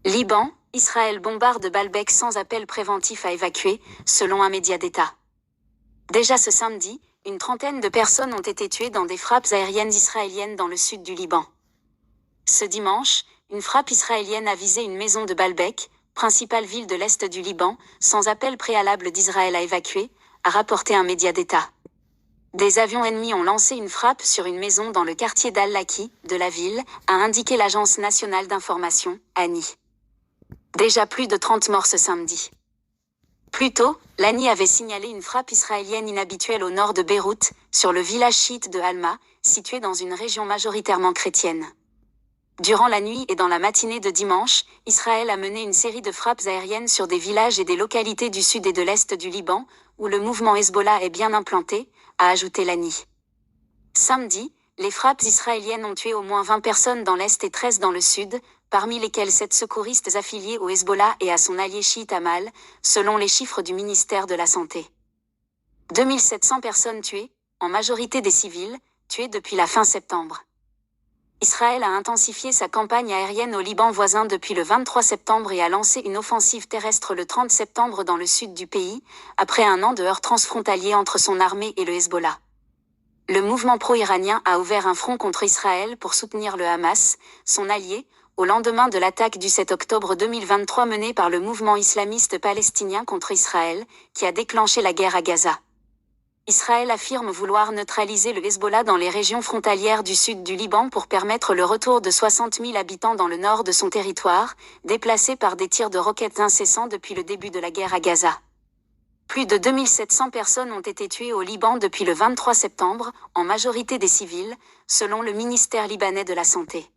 Liban, Israël bombarde Baalbek sans appel préventif à évacuer, selon un média d'État. Déjà ce samedi, une trentaine de personnes ont été tuées dans des frappes aériennes israéliennes dans le sud du Liban. Ce dimanche, une frappe israélienne a visé une maison de Baalbek, principale ville de l'Est du Liban, sans appel préalable d'Israël à évacuer, a rapporté un média d'État. Des avions ennemis ont lancé une frappe sur une maison dans le quartier d'Al-Laki, de la ville, a indiqué l'agence nationale d'information, ANI. Déjà plus de 30 morts ce samedi. Plus tôt, l'ANI avait signalé une frappe israélienne inhabituelle au nord de Beyrouth, sur le village chiite de Halma, situé dans une région majoritairement chrétienne. Durant la nuit et dans la matinée de dimanche, Israël a mené une série de frappes aériennes sur des villages et des localités du sud et de l'est du Liban, où le mouvement Hezbollah est bien implanté, a ajouté l'ANI. Samedi, les frappes israéliennes ont tué au moins 20 personnes dans l'est et 13 dans le sud, parmi lesquels 7 secouristes affiliés au Hezbollah et à son allié chiite Amal, selon les chiffres du ministère de la Santé. 2700 personnes tuées, en majorité des civils, tuées depuis la fin septembre. Israël a intensifié sa campagne aérienne au Liban voisin depuis le 23 septembre et a lancé une offensive terrestre le 30 septembre dans le sud du pays, après un an de heurts transfrontaliers entre son armée et le Hezbollah. Le mouvement pro-iranien a ouvert un front contre Israël pour soutenir le Hamas, son allié, au lendemain de l'attaque du 7 octobre 2023 menée par le mouvement islamiste palestinien contre Israël, qui a déclenché la guerre à Gaza. Israël affirme vouloir neutraliser le Hezbollah dans les régions frontalières du sud du Liban pour permettre le retour de 60 000 habitants dans le nord de son territoire, déplacés par des tirs de roquettes incessants depuis le début de la guerre à Gaza. Plus de 2700 personnes ont été tuées au Liban depuis le 23 septembre, en majorité des civils, selon le ministère libanais de la Santé.